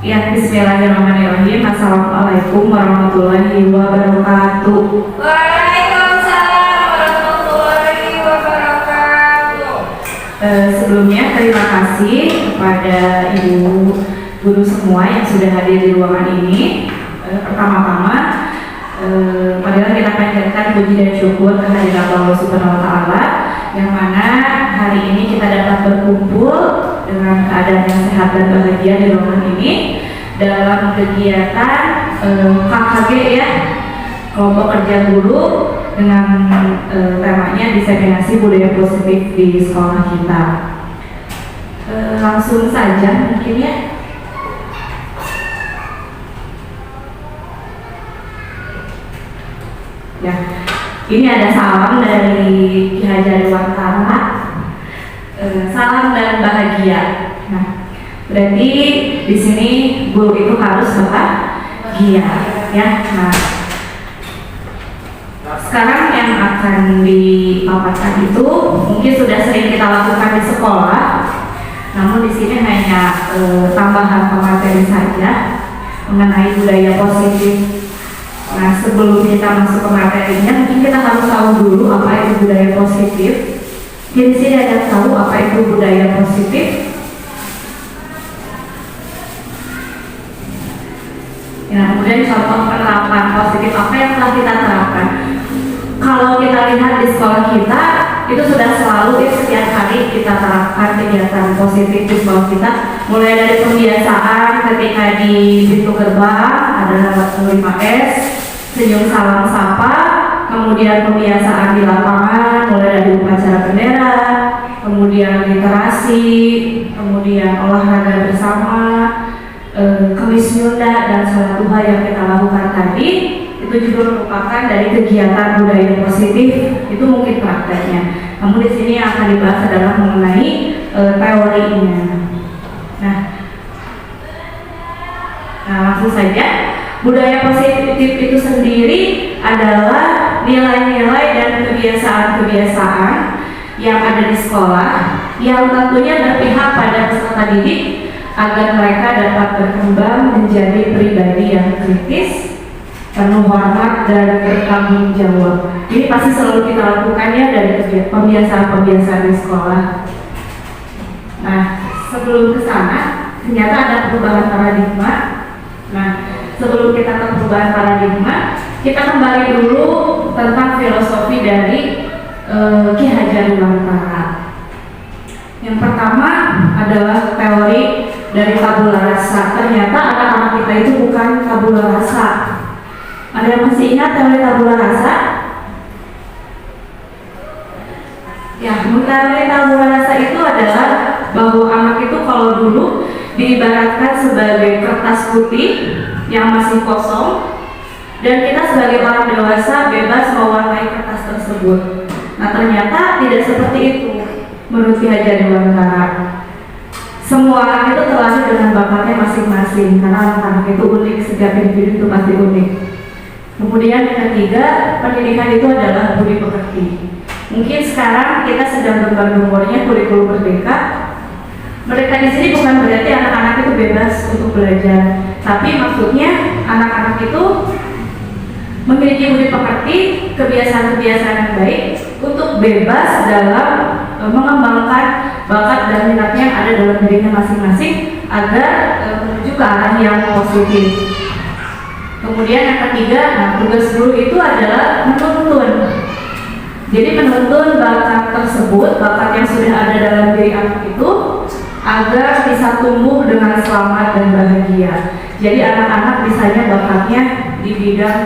Ya, bismillahirrahmanirrahim. Assalamualaikum warahmatullahi wabarakatuh. Waalaikumsalam warahmatullahi wabarakatuh. Sebelumnya terima kasih kepada ibu guru semua yang sudah hadir di ruangan ini. Pertama-tama, marilah kita panjatkan puji dan syukur kehadirat Allah Subhanahu wa Ta'ala, yang mana hari ini kita dapat berkumpul dengan keadaan yang sehat dan bahagia di ruangan ini dalam kegiatan KKG ya, kelompok kerja guru, dengan temanya diseminasi budaya positif di sekolah kita. Langsung saja mungkin ya. Ya, ini ada salam dari Ki Hajar Dewantara, salam dan bahagia. Nah, berarti di sini guru itu harus bahagia, ya. Nah, sekarang yang akan dipaparkan itu mungkin sudah sering kita lakukan di sekolah, namun di sini hanya tambahan pemateri saja mengenai budaya positif. Nah, sebelum kita masuk ke materinya, mungkin kita harus tahu dulu apa itu budaya positif. Di sini ada tahu apa itu budaya positif? Ya, kemudian contoh penerapan positif apa yang telah kita terapkan. Kalau kita lihat di sekolah kita, itu sudah selalu setiap hari kita terapkan kegiatan positif di sekolah kita. Mulai dari pembiasaan ketika di pintu gerbang ada 45S, senyum salam sapa, kemudian pembiasaan di lapangan mulai dari upacara bendera, kemudian literasi, kemudian olahraga bersama, kemis nyunda dan sholat duha yang kita lakukan tadi, itu juga merupakan dari kegiatan budaya positif. Itu mungkin prakteknya. Namun di sini yang akan dibahas adalah mengenai teorinya. Nah, langsung saja. Budaya positif itu sendiri adalah nilai-nilai dan kebiasaan-kebiasaan yang ada di sekolah yang tentunya berpihak pada peserta didik agar mereka dapat berkembang menjadi pribadi yang kritis, penuh hormat dan bertanggung jawab. Ini pasti selalu kita lakukannya dari pembiasaan-pembiasaan di sekolah. Nah, sebelum ke sana ternyata ada perubahan paradigma. Nah, sebelum kita ke perubahan paradigma, kita kembali dulu tentang filosofi dari Ki Hajar Dewantara. Yang pertama adalah teori dari tabula rasa. Ternyata anak-anak kita itu bukan tabula rasa. Ada yang masih ingat teori tabula rasa? Ya, teori tabula rasa itu adalah bahwa anak itu kalau dulu diibaratkan sebagai kertas putih yang masih kosong, dan kita sebagai orang dewasa bebas mewarnai kertas tersebut. Nah, ternyata tidak seperti itu menurut Ki Hajar Dewantara. Semua anak itu terlahir dengan bakatnya masing-masing, karena anak itu unik, setiap individu itu pasti unik. Kemudian yang ketiga, pendidikan itu adalah budi pekerti. Mungkin sekarang kita sedang gembar-gembornya kurikulum merdeka. Mereka di sini bukan berarti anak-anak itu bebas untuk belajar, tapi maksudnya anak-anak itu memiliki budi pekerti, kebiasaan-kebiasaan yang baik untuk bebas dalam mengembangkan bakat dan minatnya yang ada dalam dirinya masing-masing agar menuju ke arah yang positif. Kemudian yang ketiga, tugas guru itu adalah menuntun. Jadi menuntun bakat tersebut, bakat yang sudah ada dalam diri anak itu, agar bisa tumbuh dengan selamat dan bahagia. Jadi anak-anak misalnya bakatnya di bidang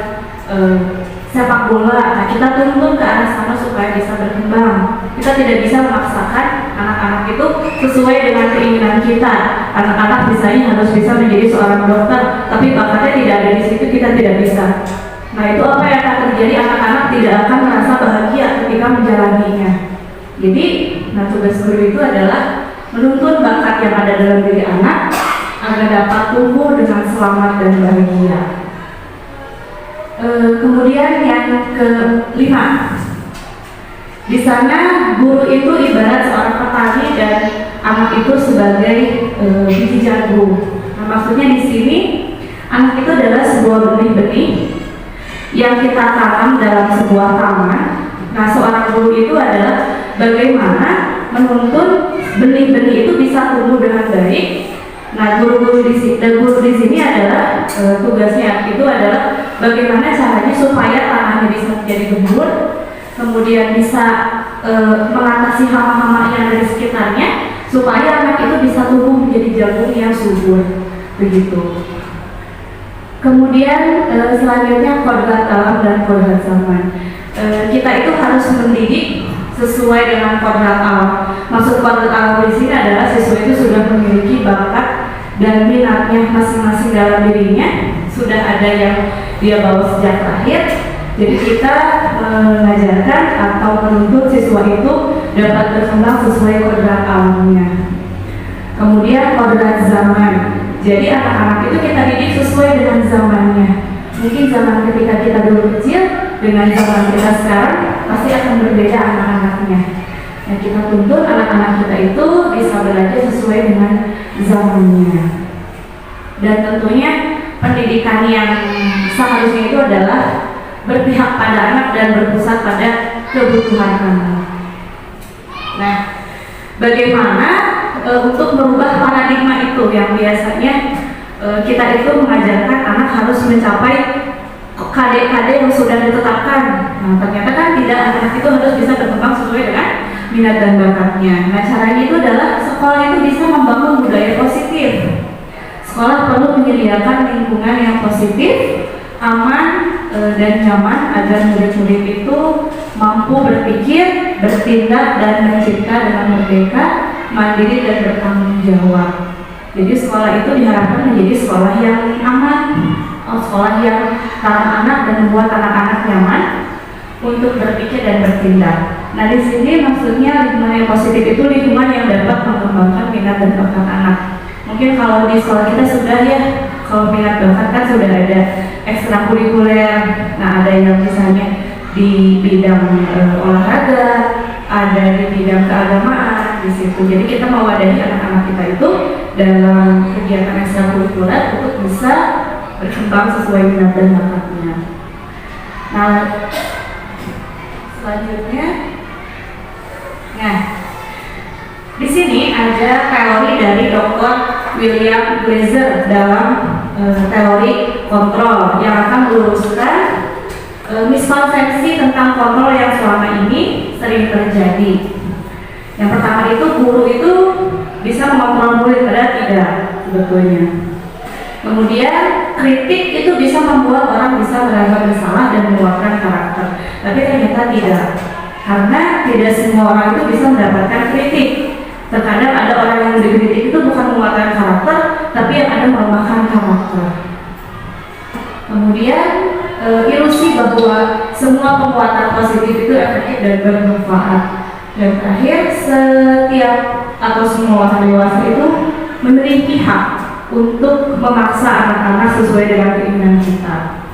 sepak bola, nah kita tuntun ke arah sana supaya bisa berkembang. Kita tidak bisa memaksakan anak-anak itu sesuai dengan keinginan kita. Anak-anak misalnya harus bisa menjadi seorang dokter, tapi bakatnya tidak ada di situ, kita tidak bisa. Nah, itu apa yang akan terjadi? Anak-anak tidak akan merasa bahagia ketika menjalaninya. Jadi, tugas guru itu adalah menuntun bakat yang ada dalam diri anak agar dapat tumbuh dengan selamat dan bahagia. Kemudian yang kelima, di sana guru itu ibarat seorang petani dan anak itu sebagai biji jagung. Nah, maksudnya di sini anak itu adalah sebuah benih-benih yang kita tanam dalam sebuah taman. Nah, seorang guru itu adalah bagaimana menuntun benih-benih itu bisa tumbuh dengan baik. Nah, guru di sini adalah tugasnya itu adalah bagaimana caranya supaya tanahnya bisa menjadi gembur, kemudian bisa mengatasi hama-hama yang ada di sekitarnya, supaya anak itu bisa tumbuh menjadi jagung yang subur, begitu. Kemudian selanjutnya kodrat alam dan kodrat zaman. Kita itu harus mendidik sesuai dengan kodrat alam. Maksud kodrat alam di sini adalah siswa itu sudah memiliki bakat dan minatnya masing-masing dalam dirinya, sudah ada yang dia bawa sejak lahir. Jadi kita mengajarkan atau menuntut siswa itu dapat berkembang sesuai kodrat alamnya. Kemudian kodrat zaman. Jadi anak-anak itu kita didik sesuai dengan zamannya. Mungkin zaman ketika kita dulu kecil dengan zaman kita sekarang pasti akan berbeda anak-anaknya. Nah, kita tuntut anak-anak kita itu bisa belajar sesuai dengan zamannya. Dan tentunya pendidikan yang seharusnya itu adalah berpihak pada anak dan berpusat pada kebutuhan anak. Nah, bagaimana untuk merubah paradigma itu yang biasanya kita itu mengajarkan anak harus mencapai KD-KD yang sudah ditetapkan. Nah, ternyata kan tidak, anak itu harus bisa berkembang sesuai dengan minat dan bakatnya. Nah, caranya itu adalah sekolah itu bisa membangun budaya positif. Sekolah perlu menyediakan lingkungan yang positif, aman, dan nyaman agar murid-murid itu mampu berpikir, bertindak, dan mencipta dengan merdeka, mandiri, dan bertanggung jawab. Jadi sekolah itu diharapkan menjadi sekolah yang aman, sekolah yang ramah anak dan membuat anak-anak nyaman untuk berpikir dan bertindak. Nah, di sini maksudnya lingkungan yang positif itu lingkungan yang dapat mengembangkan minat dan bakat anak. Mungkin kalau di sekolah kita sudah ya, kalau minat bakat kan sudah ada ekstrakurikuler. Nah, ada yang misalnya di bidang olahraga, ada di bidang keagamaan di situ. Jadi kita mewadahi anak-anak kita itu dalam kegiatan ekstrakurikuler untuk bisa berkembang sesuai minat dan bakatnya. Nah, selanjutnya, di sini ada teori dari Dr. William Glasser dalam teori kontrol yang akan meluruskan miskonsepsi tentang kontrol yang selama ini sering terjadi. Yang pertama itu guru itu bisa mengontrol murid, padahal tidak sebetulnya. Kemudian kritik itu bisa membuat orang bisa merasa bersalah dan mengeluarkan karakter, tapi ternyata tidak, karena tidak semua orang itu bisa mendapatkan kritik. Terkadang ada orang yang dikritik itu bukan menguatkan karakter, tapi yang ada melemahkan karakter. Kemudian ilusi bahwa semua penguatan positif itu efektif dan bermanfaat. Dan terakhir, setiap atau semua orang dewasa itu memiliki hak untuk memaksa anak-anak sesuai dengan keinginan kita.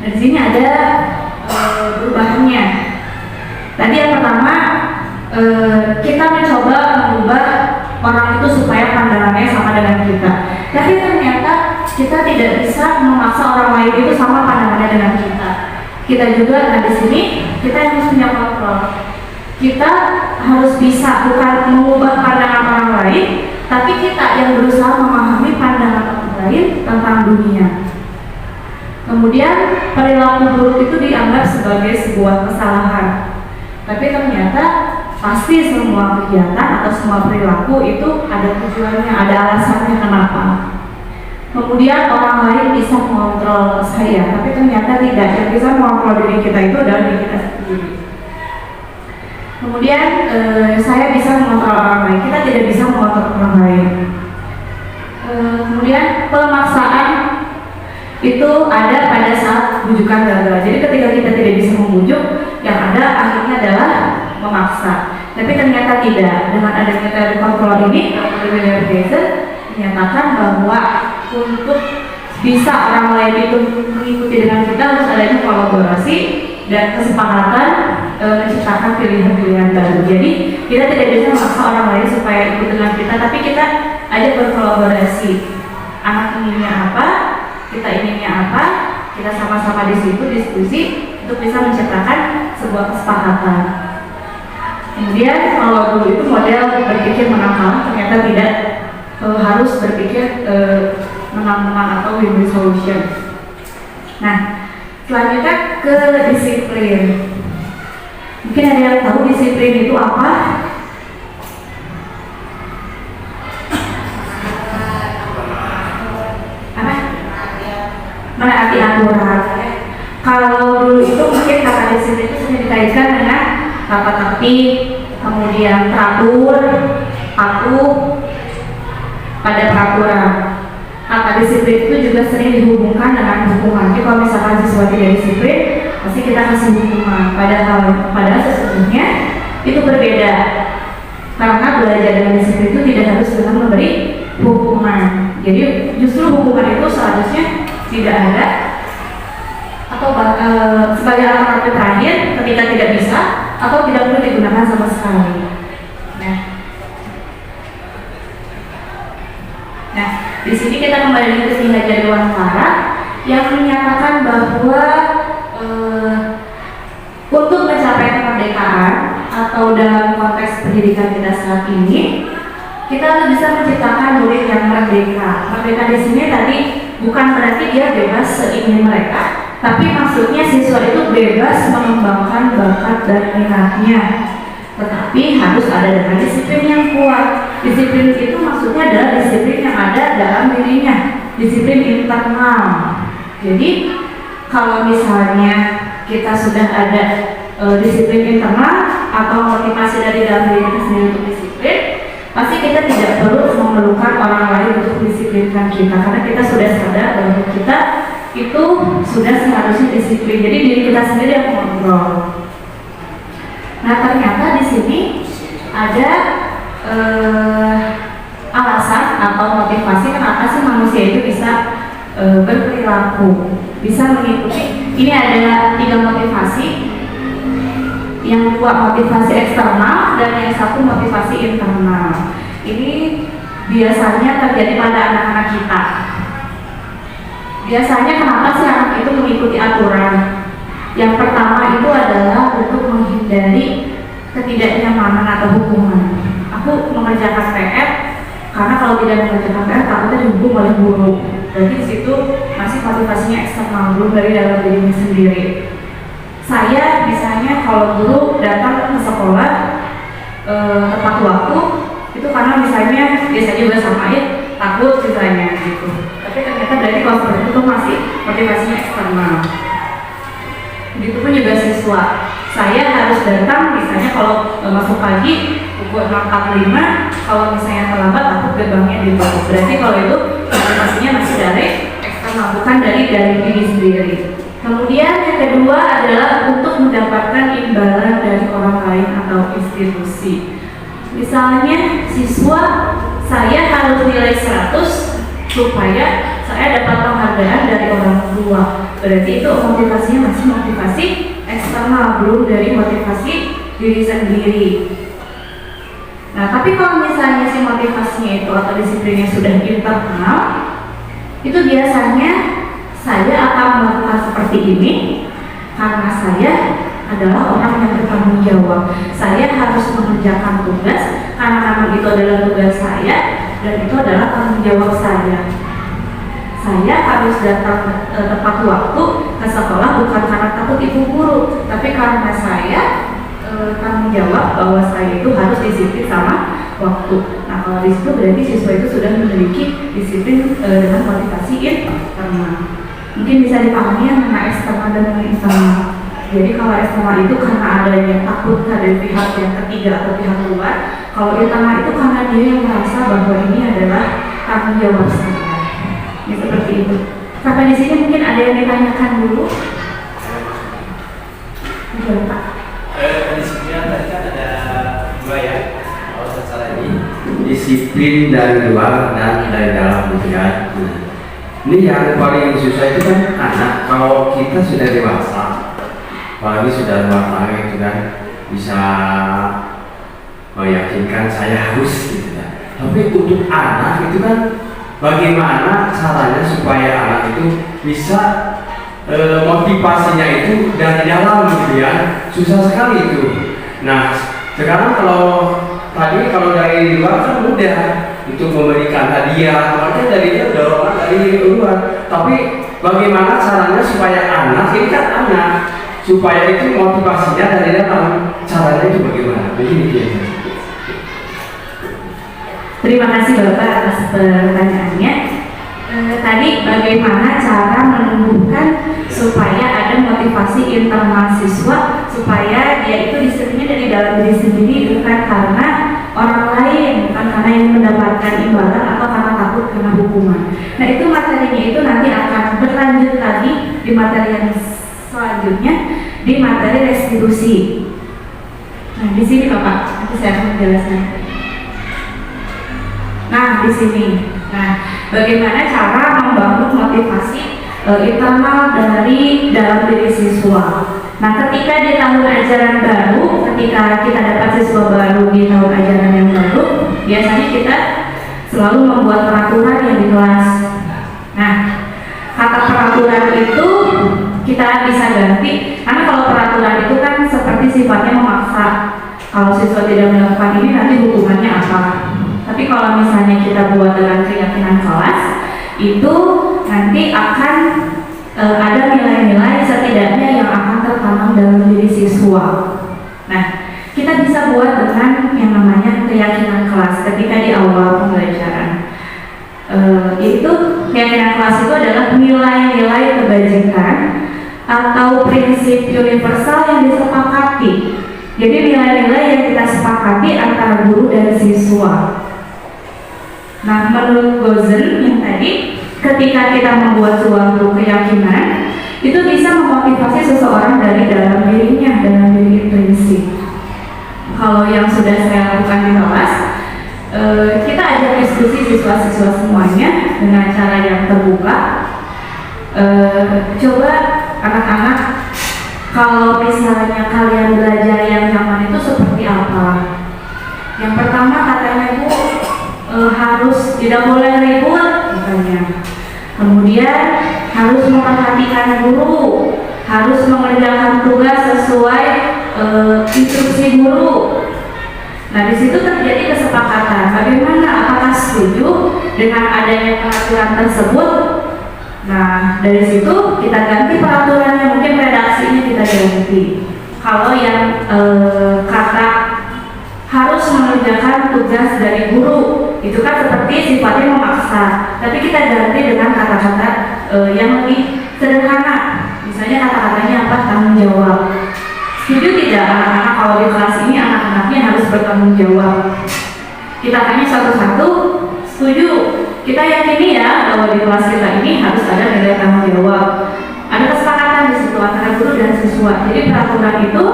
Nah, di sini ada perubahannya. Tadi yang pertama, kita mencoba mengubah orang itu supaya pandangannya sama dengan kita. Tapi ternyata kita tidak bisa memaksa orang lain itu sama pandangannya dengan kita. Kita juga, nah di sini kita yang harus punya kontrol. Kita harus bisa bukan mengubah pandangan orang lain, tapi kita yang berusaha memahami pandangan orang lain tentang dunia. Kemudian perilaku buruk itu dianggap sebagai sebuah kesalahan, tapi ternyata pasti semua kegiatan atau semua perilaku itu ada tujuannya, ada alasannya kenapa. Kemudian orang lain bisa mengontrol saya, tapi ternyata tidak. Yang bisa mengontrol diri kita itu adalah diri kita sendiri. Kemudian saya bisa mengontrol orang lain, kita tidak bisa mengontrol orang lain. Kemudian pemaksaan itu ada pada saat bujukan gagal. Jadi ketika kita tidak bisa membujuk, yang ada akhirnya adalah memaksa. Tapi ternyata tidak. Dengan adanya teori kontrol ini, Dr. William Glasser menyatakan bahwa untuk bisa orang lain itu mengikuti dengan kita harus adanya kolaborasi dan kesepakatan menciptakan pilihan-pilihan baru. Jadi kita tidak bisa memaksa orang lain supaya ikut dengan kita, tapi kita ajak berkolaborasi. kita sama-sama di situ diskusi untuk bisa menciptakan sebuah kesepakatan. Kemudian kalau dulu itu model berpikir menang ternyata tidak harus berpikir menang-menang atau win-win solution. Nah, selanjutnya ke disiplin. Mungkin ada yang tahu disiplin itu apa? Apa? Menaati aturan. Kalau dulu itu mungkin kata disiplin itu sudah dikaitkan dengan tata tertib, kemudian teratur, patuh pada peraturan. Kata disiplin itu juga sering dihubungkan dengan hukuman. Jadi kalau misalkan siswa tidak disiplin, pasti kita kasih hukuman. Padahal sesungguhnya itu berbeda. Karena belajar dengan disiplin itu tidak harus dengan memberi hukuman. Jadi justru hukuman itu seharusnya tidak ada atau sebagai alternatif terakhir ketika tidak bisa atau tidak perlu digunakan sama sekali. Nah, di sini kita kembali ke 3 jadwal Clara yang menyatakan bahwa untuk mencapai kemerdekaan atau dalam konteks pendidikan kita saat ini, kita harus bisa menciptakan murid yang merdeka. Merdeka di sini tadi bukan berarti dia bebas seingin mereka, tapi maksudnya siswa itu bebas mengembangkan bakat dan minatnya. Tetapi harus ada dengan disiplin yang kuat. Disiplin itu maksudnya adalah disiplin yang ada dalam dirinya, disiplin internal. Jadi kalau misalnya kita sudah ada disiplin internal atau motivasi dari dalam diri kita sendiri untuk disiplin, pasti kita tidak perlu memerlukan orang lain untuk disiplinkan kita, karena kita sudah sadar bahwa kita itu sudah seharusnya disiplin. Jadi diri kita sendiri yang mengontrol. Nah, ternyata di sini ada alasan atau motivasi kenapa sih manusia itu bisa berperilaku, bisa mengikuti. Ini ada 3 motivasi. Yang 2 motivasi eksternal dan yang 1 motivasi internal. Ini biasanya terjadi pada anak-anak kita. Biasanya kenapa sih anak itu mengikuti aturan? Yang pertama itu adalah untuk menghindari ketidaknyamanan atau hukuman. Aku mengerjakan PR karena kalau tidak mengerjakan PR takutnya dihukum oleh guru. Berarti di situ masih motivasinya eksternal, belum dari dalam dirinya sendiri. Saya misalnya kalau guru datang ke sekolah tepat waktu itu karena misalnya biasanya juga samain takut misalnya gitu. Tapi ternyata dari kalau seperti itu masih motivasinya eksternal. Begitupun juga siswa. Saya harus datang misalnya kalau masuk pagi pukul 6.45, kalau misalnya terlambat aku gerbangnya ditutup. Berarti kalau itu motivasinya masih dari eksternal, bukan dari diri sendiri. Kemudian yang kedua adalah untuk mendapatkan imbalan dari orang lain atau institusi. Misalnya siswa, saya harus nilai 100 supaya saya dapat penghargaan dari orang tua. Berarti itu motivasinya masih motivasi eksternal, belum dari motivasi diri sendiri. Nah, tapi kalau misalnya si motivasinya itu atau disiplinnya sudah internal, itu biasanya saya akan melakukan seperti ini karena saya adalah orang yang bertanggung jawab. Saya harus mengerjakan tugas karena memang itu adalah tugas saya dan itu adalah tanggung jawab saya. Saya harus datang tepat waktu ke sekolah bukan karena takut ibu guru, tapi karena saya tanggung jawab bahwa saya itu harus disiplin sama waktu. Nah, kalau di situ berarti siswa itu sudah memiliki disiplin dengan motivasi internal. Mungkin bisa dipahami antara eksternal dan internal. Jadi kalau eksternal itu karena adanya takut dari pihak yang ketiga atau pihak luar. Kalau internal itu karena dia yang merasa bahwa ini adalah tanggung jawab saya. Ya, seperti itu. Sampai di sini mungkin ada yang ditanyakan dulu. Pak. Disiplin tadi kan ada 2 ya. Kalau secara ini disiplin dari luar dan dari dalam gitu kan. Ini yang paling susah itu kan anak. Kalau kita sudah dewasa, apalagi sudah dewasa gitu kan, bisa meyakinkan saya harus gitu kan. Tapi untuk anak itu kan bagaimana caranya supaya anak itu bisa motivasinya itu dari dalam gitu ya, susah sekali itu. Nah sekarang kalau dari luar kan mudah untuk memberikan hadiah, makanya dari dorongan dari luar. Tapi bagaimana caranya supaya anak, ini kan anak, supaya itu motivasinya dari dalam, caranya itu bagaimana? Begini dia. Terima kasih Bapak atas pertanyaannya. Tadi bagaimana cara menumbuhkan supaya ada motivasi internal siswa supaya dia itu disiplin dari dalam diri sendiri, bukan karena orang lain, bukan karena yang mendapatkan imbalan atau karena takut kena hukuman. Nah itu materinya itu nanti akan berlanjut lagi di materi yang selanjutnya, di materi restitusi. Nah di sini Bapak, nanti saya akan menjelaskan. Nah di sini, bagaimana cara membangun motivasi internal dari dalam diri siswa. Nah ketika di tahun ajaran baru, ketika kita dapat siswa baru di tahun ajaran yang baru, biasanya kita selalu membuat peraturan yang di kelas. Nah kata peraturan itu kita bisa ganti, karena kalau peraturan itu kan seperti sifatnya memaksa. Kalau siswa tidak melakukan ini nanti hukumannya apa. Tapi kalau misalnya kita buat dengan keyakinan kelas, itu nanti akan ada nilai-nilai setidaknya yang akan tertanam dalam diri siswa. Nah, kita bisa buat dengan yang namanya keyakinan kelas ketika di awal pembelajaran. Itu keyakinan kelas itu adalah nilai-nilai kebajikan atau prinsip universal yang disepakati. Jadi nilai-nilai yang kita sepakati antara guru dan siswa. Nah, menurut Gozen yang tadi, ketika kita membuat suatu keyakinan, itu bisa memotivasi seseorang dari dalam dirinya, dalam diri prinsip. Kalau yang sudah saya lakukan di kelas, kita ajak diskusi siswa-siswa semuanya dengan cara yang terbuka. Coba anak-anak, kalau misalnya kalian belajar yang nyaman itu seperti apa? Yang pertama katanya Bu, harus tidak boleh ribut katanya. Kemudian harus memperhatikan guru, harus mengerjakan tugas sesuai instruksi guru. Nah di situ terjadi kesepakatan. Bagaimana? Apakah setuju dengan adanya peraturan tersebut? Nah dari situ kita ganti peraturannya, mungkin redaksinya kita ganti. Kalau yang kata harus mengerjakan tugas dari guru, itu kan seperti sifatnya memaksa, tapi kita ganti dengan kata-kata yang lebih sederhana. Misalnya kata-katanya apa? Tanggung jawab. Setuju tidak anak-anak kalau di kelas ini anak-anaknya harus bertanggung jawab? Kita tanya satu-satu, setuju. Kita yakini ya bahwa di kelas kita ini harus ada nilai tanggung jawab. Ada kesepakatan di situ antara guru dan siswa. Jadi peraturan itu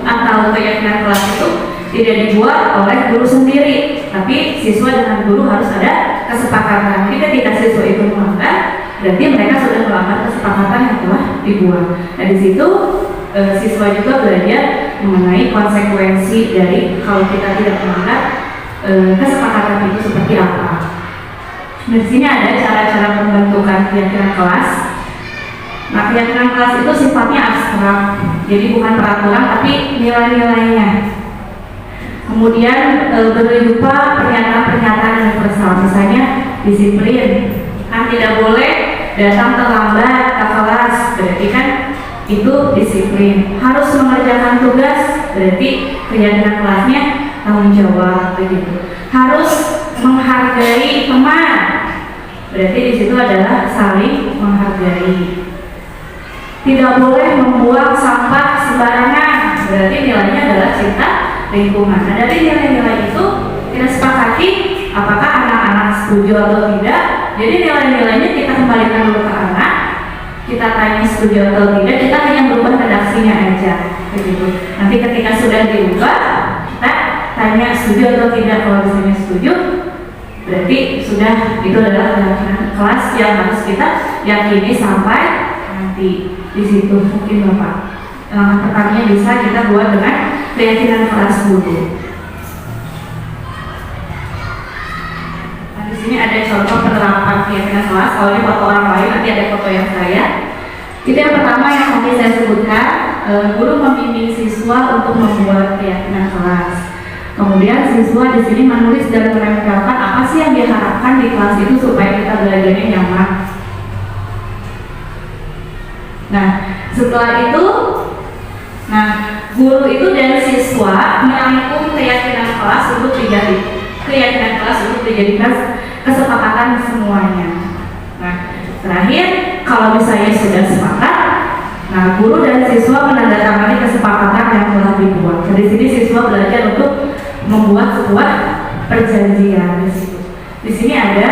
atau keyakinan kelas itu tidak dibuat oleh guru sendiri, tapi siswa dengan guru harus ada kesepakatan. Jadi ketika siswa itu melanggar, berarti mereka sudah melanggar kesepakatan yang telah dibuat. Nah di situ siswa juga belajar mengenai konsekuensi dari kalau kita tidak melanggar kesepakatan itu seperti apa. Nah, di sini ada cara-cara pembentukan keyakinan kelas. Nah, keyakinan kelas itu sifatnya abstrak, jadi bukan peraturan tapi nilai-nilainya. Kemudian berupa pernyataan-pernyataan universal, misalnya disiplin, kan tidak boleh datang terlambat ke kelas, berarti kan itu disiplin. Harus mengerjakan tugas, berarti keyakinan kelasnya tanggung jawab, begitu. Harus menghargai teman, berarti di situ adalah saling menghargai. Tidak boleh membuang sampah sembarangan, berarti nilainya adalah cinta lingkungan. Nah, dari nilai-nilai itu kita sepakati apakah anak-anak setuju atau tidak. Jadi nilai-nilainya kita kembalikan dulu ke anak, kita tanya setuju atau tidak, kita hanya berubah redaksinya aja, begitu. Nanti ketika sudah diubah, kita tanya setuju atau tidak. Kalau misalnya setuju, berarti sudah itu adalah keyakinan kelas yang harus kita yakini sampai nanti di situ. Mungkin Bapak pertanyaannya bisa kita buat dengan keyakinan kelas dulu. Nah, di sini ada contoh penerapan keyakinan kelas. Kalau ini foto orang lain, nanti ada foto yang saya. Itu yang pertama yang tadi saya sebutkan, guru membimbing siswa untuk membuat keyakinan kelas. Kemudian siswa di sini menulis dan menempelkan apa sih yang diharapkan di kelas itu supaya kita belajarnya nyaman. Nah, setelah itu, guru itu dan siswa merangkum keyakinan kelas untuk dijadikan kesepakatan semuanya. Nah, terakhir, kalau misalnya sudah sepakat, guru dan siswa menandatangani kesepakatan yang telah dibuat. Jadi sini siswa belajar untuk membuat sebuah perjanjian di situ. Di sini ada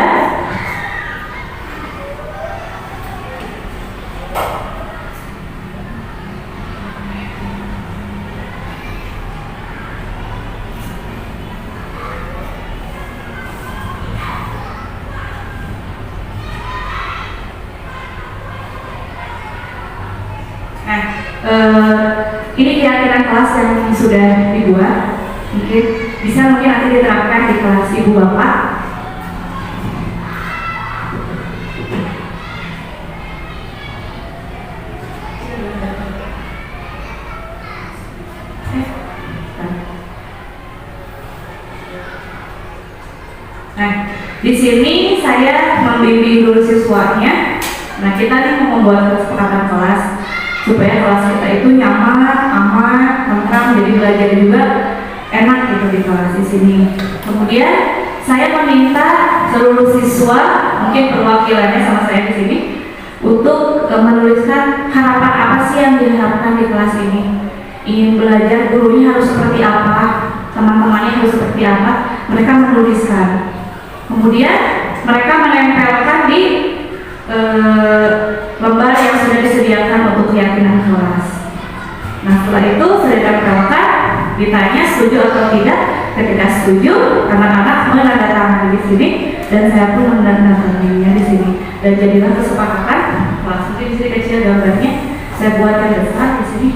ini keyakinan kelas yang sudah dibuat. Mungkin nanti diterapkan di kelas ibu bapak. Di sini saya membimbing dulu siswanya. Kita nih mau membuat kesepakatan kelas supaya kelas kita itu nyaman, aman, tentram, jadi belajar juga enak gitu di kelas di sini. Kemudian saya meminta seluruh siswa, mungkin perwakilannya sama saya di sini, untuk menuliskan harapan apa sih yang diharapkan di kelas ini. Ingin belajar, gurunya harus seperti apa, teman-temannya harus seperti apa, mereka menuliskan. Kemudian mereka menempelkan di lembar yang sudah disediakan untuk keyakinan kelas. Setelah itu sudah ditempelkan, ditanya setuju atau tidak. Ketika setuju, anak-anak menandatangani di sini dan saya pun menandatangani di sini. Dan jadilah kesepakatan kelas. Mungkin di sini kecil gambarnya, saya buat yang besar di sini.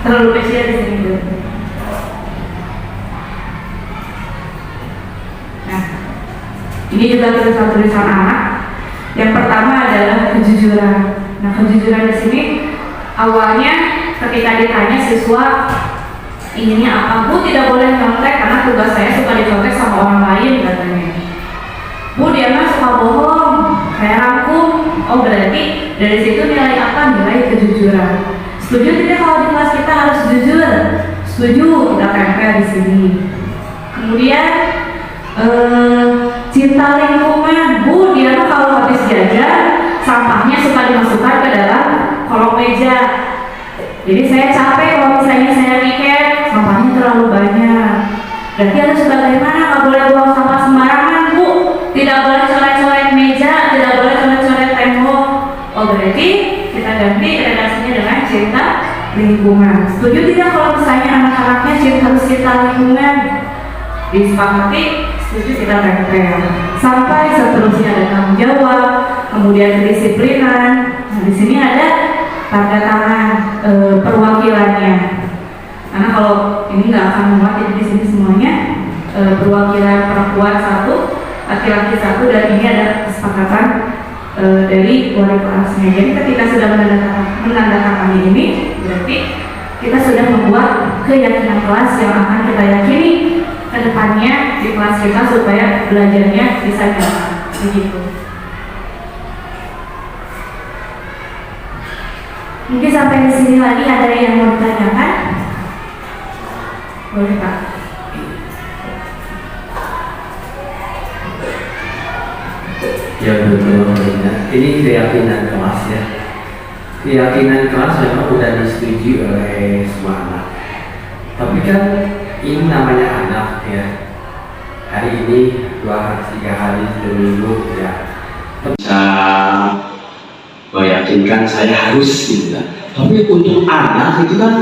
Terlalu kecil di sini. Ini juga tulisan anak. Yang pertama adalah kejujuran. Kejujuran di sini awalnya ketika ditanya siswa inginnya apa, Bu tidak boleh nyontek karena tugas saya suka dicontek sama orang lain katanya. Bu dia mah suka bohong, saya rangkum. Oh berarti dari situ nilai apa? Nilai kejujuran. Setuju tidak kalau di kelas kita harus jujur? Setuju, kita tempel di sini. Kemudian cinta lingkungan. Bu dia tuh kalau habis jajan sampahnya suka dimasukkan ke dalam kolong meja. Jadi saya capek kalau misalnya saya pikir sampahnya terlalu banyak. Berarti harus bagaimana? Nggak boleh buang sampah sembarangan, Bu. Tidak boleh coret-coret meja, tidak boleh coret-coret tembok. Oh berarti kita ganti redaksinya dengan cinta lingkungan. Setuju tidak kalau misalnya anak-anaknya harus cinta lingkungan? Disepakati, setuju, kita tempel. Sampai seterusnya ada tanggung jawab, kemudian kedisiplinan. Di sini ada tanda tangan perwakilannya. Karena kalau ini nggak akan muat, jadi di sini semuanya perwakilan perempuan 1, laki-laki 1, dan ini ada kesepakatan dari wali kelasnya. Jadi ketika sudah menandatangani ini, berarti kita sudah membuat keyakinan kelas yang akan kita yakini ke depannya di kelas kita supaya belajarnya bisa jalan. Begitu. Mungkin sampai di sini lagi ada yang mau ditanyakan? Boleh Pak. Ya betul. Ini keyakinan kelas ya. Keyakinan kelas memang sudah disetujui oleh semua anak. Tapi kan ini namanya anak ya. Hari ini 2-3 hari seminggu ya. Bisa meyakinkan saya harus gitu kan. Tapi untuk anak itu kan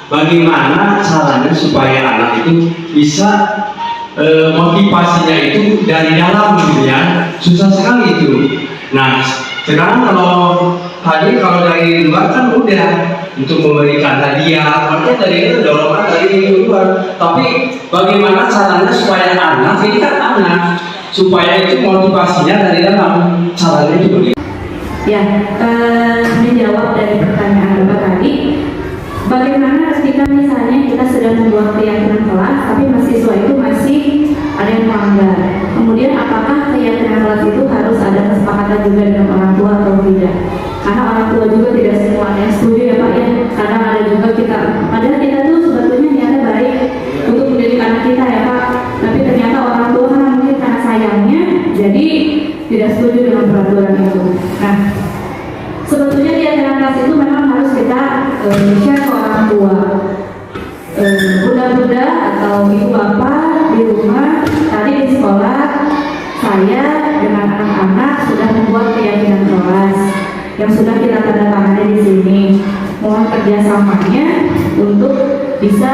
bagaimana caranya supaya anak itu bisa motivasinya itu dari dalam gitu ya. Susah sekali itu. Nah sekarang kalau dari luar kan udah untuk memberikan hadiah, makanya dari dorongan dari luar. Tapi bagaimana caranya supaya anak ini kan anak supaya itu motivasinya dari dalam caranya itu begitu. Ya, menjawab dari pertanyaan Bapak tadi, bagaimana ketika misalnya kita sudah membuat keyakinan kelas, tapi mahasiswa itu masih ada yang melanggar. Kemudian apakah keyakinan kelas itu harus ada kesepakatan juga dengan orang tua atau tidak? Karena orang tua juga tidak semuanya setuju ya Pak ya. Kadang ada juga kita, padahal kita tuh sebetulnya niatnya baik untuk mendidik anak kita ya Pak. Tapi ternyata orang tua kan mungkin karena sayangnya, jadi tidak setuju dengan peraturan itu. Nah, sebetulnya keyakinan kelas itu memang harus kita share ke orang tua. Bunda-bunda atau ibu bapak di rumah, tadi di sekolah saya dengan anak-anak sudah membuat keyakinan kelas yang sudah kita tanda tangani di sini. Mohon kerjasamanya untuk bisa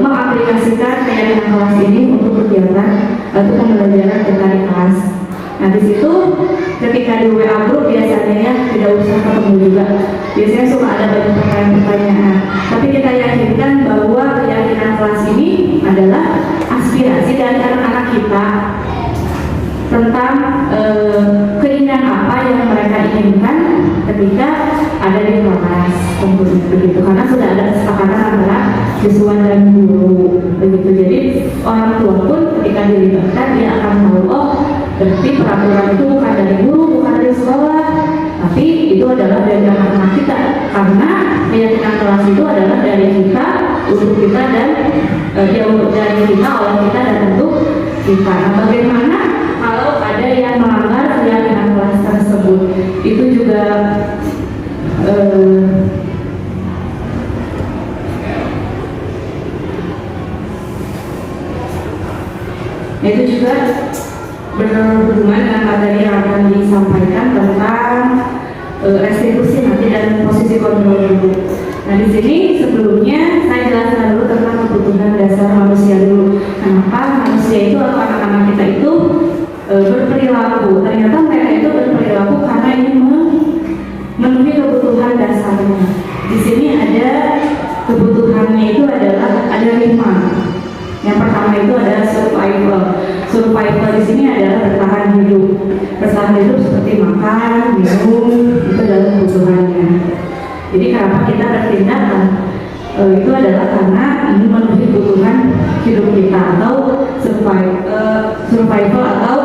mengaplikasikan keyakinan kelas ini untuk kegiatan atau pembelajaran kita di kelas. Nah di situ ketika di WA group biasanya ya tidak usah ketemu juga. Biasanya suka ada banyak pertanyaan-pertanyaan. Tapi kita yakinkan bahwa keyakinan kelas ini adalah aspirasi dari anak-anak kita tentang keinginan apa yang mereka inginkan ketika ada di kelas begitu. Karena sudah ada kesepakatan antara siswa dan guru begitu. Jadi orang tua pun ketika dilibatkan dia akan tahu berarti peraturan itu bukan dari guru, bukan dari sekolah, tapi itu adalah dari anak-anak kita. Karena keyakinan kelas itu adalah dari kita, untuk kita dan dari kita, oleh kita dan untuk kita. Nah, bagaimana kalau ada yang melanggar keyakinan kelas tersebut? Itu juga itu juga berhubungan dengan materi yang akan disampaikan tentang restitusi nanti dan posisi kontrol dulu. Nah di sini sebelumnya saya jelaskan dulu tentang kebutuhan dasar manusia dulu. Kenapa manusia itu atau anak-anak kita itu berperilaku? Ternyata mereka itu berperilaku karena ingin memenuhi kebutuhan dasarnya. Di sini ada kebutuhannya itu adalah ada 5. Yang pertama itu adalah survival. Survival di sini adalah bertahan hidup. Bertahan hidup seperti makan, minum, itu adalah kebutuhannya. Jadi kenapa kita bertindak? Itu adalah karena ini memenuhi kebutuhan hidup kita atau survival atau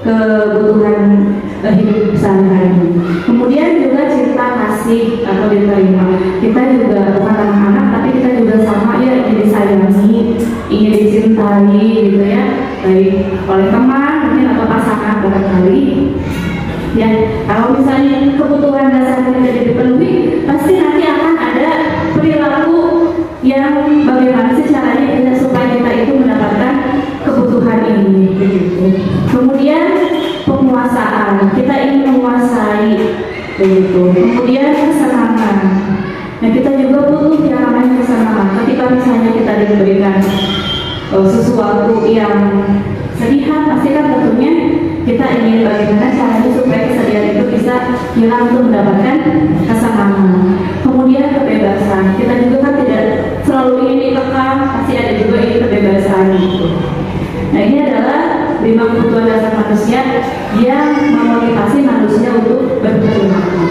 kebutuhan hidup sehari-hari. Kemudian juga cinta kasih atau diterima. Kita juga bukan anak-anak, tapi kita juga sama ya ingin disayangi, ingin dicintai gitu ya, baik oleh teman mungkin atau pasangan barangkali. Ya, kalau misalnya kebutuhan dasar kita tidak dipenuhi, pasti nanti akan ada perilaku yang bagaimana sih caranya kita supaya kita itu mendapatkan kebutuhan ini begitu. Kemudian penguasaan, kita ingin menguasai begitu. Kemudian kesenangan. Nah kita juga butuh yang namanya kesenangan. Ketika misalnya kita diberikan sesuatu yang sedihan, pasti kan tentunya kita ingin bagaimana caranya supaya kesedihan itu bisa hilang untuk mendapatkan kesenangan. Kemudian kebebasan, kita juga kan tidak selalu ingin dikekang, pasti ada juga ini kebebasan gitu. Nah ini adalah 5 kebutuhan dasar manusia yang memotivasi manusia untuk berperilaku.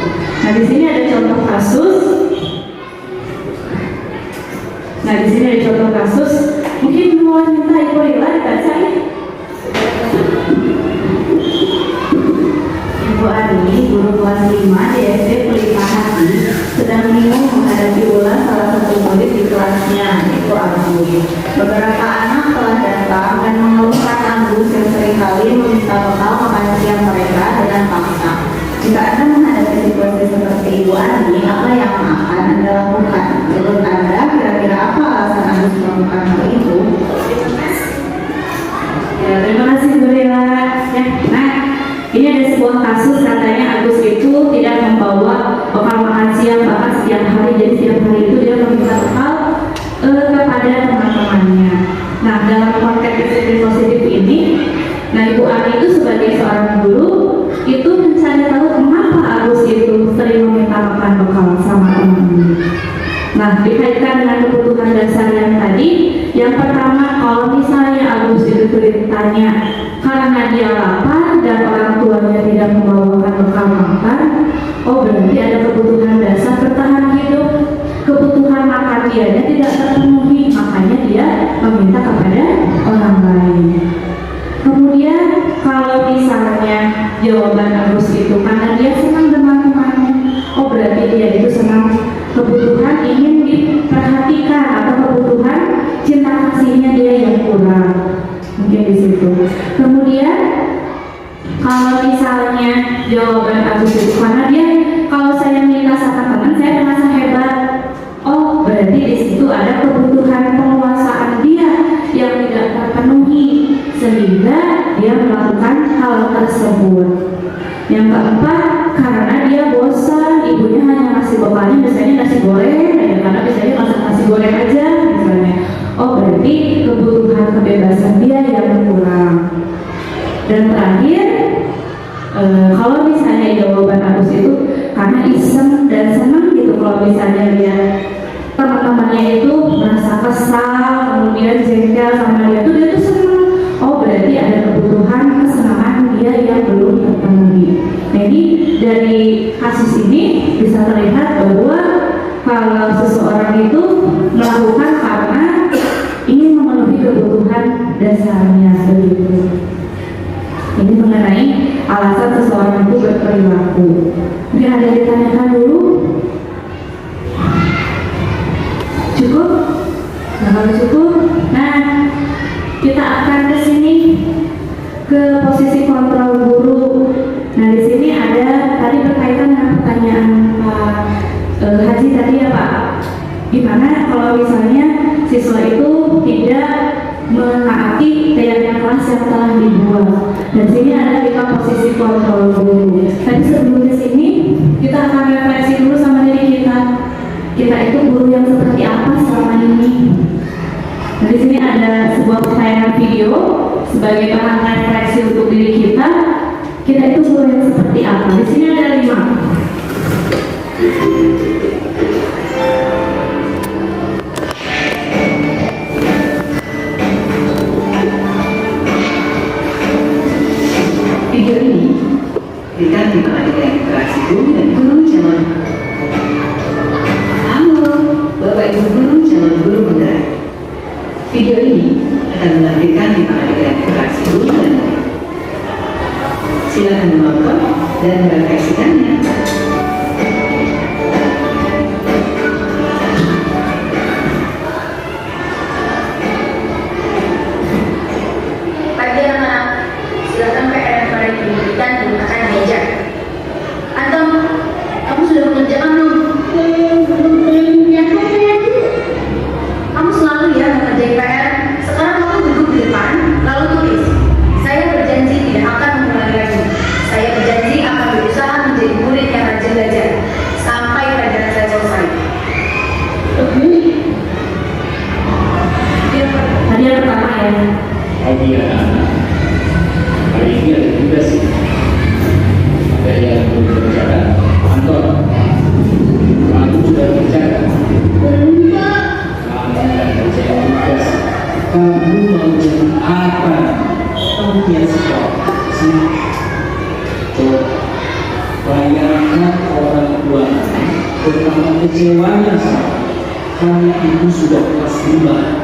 Nah di sini ada contoh kasus. Nah di sini ada contoh kasus. Mungkin mulai minta Ibu Rila dibaca ya. Ibu Ari, guru kelas 5 di SD Pelita Hati, sedang bingung menghadapi ulang salah satu murid di kelasnya, yaitu Agus. Beberapa anak telah datang dan mengeluhkan Agus yang seringkali meminta bekal makan siang mereka dengan paksa. Jika Anda menghadapi situasi seperti Ibu Ari, apa yang akan Anda lakukan? Menurut Anda, kira-kira apa alasan Agus melakukan hal itu? Ya, terima kasih Bu Rila. Ya, nah, ini ada sebuah kasus katanya Agus itu tidak membawa bekal makan siang bahkan setiap hari, jadi setiap hari itu dia meminta bekal kepada teman-temannya. Nah dalam konteks disiplin positif ini, nah Ibu Ari itu sebagai seorang guru itu mencari tahu mengapa Agus itu sering meminta makan bekal sama teman-temannya. Nah dikaitkan dengan kebutuhan dasar yang tadi, yang pertama kalau misalnya Agus itu ditanya dianya tidak terpenuhi, makanya dia meminta kepada orang lain. Kemudian kalau misalnya jawaban Agus itu karena dia senang dengan temannya, oh berarti dia itu senang kebutuhan ingin diperhatikan atau kebutuhan cinta kasihnya dia yang kurang, mungkin di situ. Kemudian kalau misalnya jawaban Agus itu karena dia kalau saya minta sama teman saya merasa hebat, oh berarti di situ ada kebutuhan penguasaan dia yang tidak terpenuhi sehingga dia melakukan hal tersebut. Yang keempat, karena dia bosan, ibunya hanya ngasih bekalnya misalnya nasi goreng aja, karena biasanya masak nasi goreng aja misalnya, oh berarti kebutuhan kebebasan dia yang kurang. Dan terakhir, kalau misalnya jawaban Agus itu karena iseng dan senang gitu, kalau misalnya dia teman-temannya itu merasa kesal, kemudian jengkel sama dia tuh senang, oh berarti ada kebutuhan kesenangan dia yang belum terpenuhi. Jadi dari kasus ini bisa terlihat bahwa kalau seseorang itu melakukan karena ingin memenuhi kebutuhan dasarnya begitu. Ini mengenai alasan seseorang itu berperilaku. Mungkin ada yang ditanyakan dulu? Cukup? Nah, kalau cukup, nah kita akan ke sini ke posisi kontrol guru. Nah di sini ada tadi berkaitan dengan pertanyaan Pak Haji tadi ya Pak. Gimana kalau misalnya siswa itu tidak menaati keyakinan kelas yang telah dibuat. Dan sini ada kita posisi kontrol guru. Tapi sebelum ke sini kita akan refleksi dulu sama diri kita. Kita itu guru yang seperti apa selama ini? Nah, di sini ada sebuah tayangan video sebagai bahan refleksi untuk diri kita. Kita itu guru yang seperti apa? Di sini ada 5. Video ini berikan dengan interaksi guru dan guru calon. Halo, Bapak Ibu guru calon guru penggerak. Video ini akan menampilkan dengan interaksi guru dan murid. Silakan menonton dan merefleksikannya. Pagi anak-anak, silakan PR yang pada diberikan menggunakan meja. Anton, kamu sudah mengerjakan belum? Belum mengerjakan saya dulu. Kamu selalu ya mengerjakan PR. Sekarang kamu duduk di depan, lalu tulis. Saya berjanji tidak akan mengulangi lagi. Saya berjanji akan berusaha menjadi murid yang rajin belajar sampai pelajaran saya selesai. Tadi yang pertama ya. Pagi anak-anak, hari ini ada tugas sih. Ada yang belum dikerjakan. Anton, kamu sudah kerjakan? Belum, Pak. Kamu tidak kerjakan tugas. Kamu mau jadi apa? Kamu punya sekolah sih. Coba bayangkan orang tua betapa kecewanya karena ibu sudah kelas 5.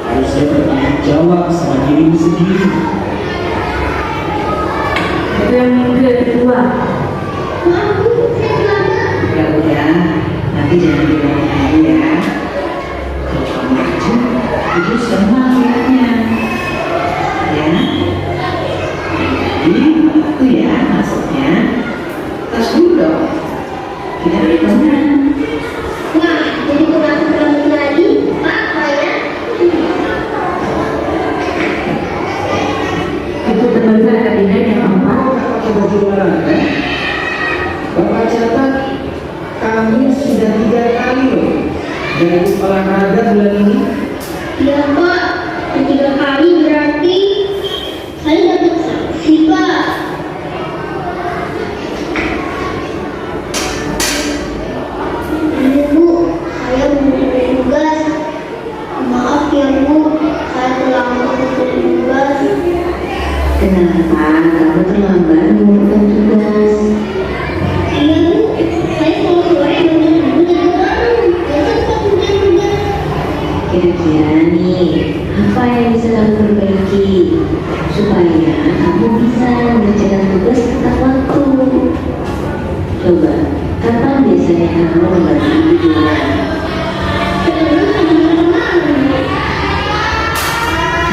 Harusnya bertanggung jawab sama dirimu sendiri. Itu yang kedua. Ya udah, nanti jangan diulangi lagi ya. Kalau kamu rajin, ibu senang lihatnya. Ya. Jadi itu ya maksudnya. Terus dulu dong. Tidak berkenan. Nah, jadi kurang lagi, Pak, saya. Itu terbalik ketiga yang keempat. Pakai baju olahraga. Bapak catat kami sudah 3 kali loh dari olahraga bulan ini. Ya, Pak. 3 kali berarti saya dapat sanksi, Pak. Bu, saya mau tugas. Maaf ya, Bu. Saya terlambat untuk tugas. Kenapa kamu terlambat mengumpulkan tugas? Iya, Bu. Saya mau sore dengan ibu dan baru. Besok saya tugas. Ya nih, apa yang bisa kamu perbaiki supaya kamu bisa mengerjakan tugas tepat waktu? Coba, kapan biasanya kamu membantu ibu jualan?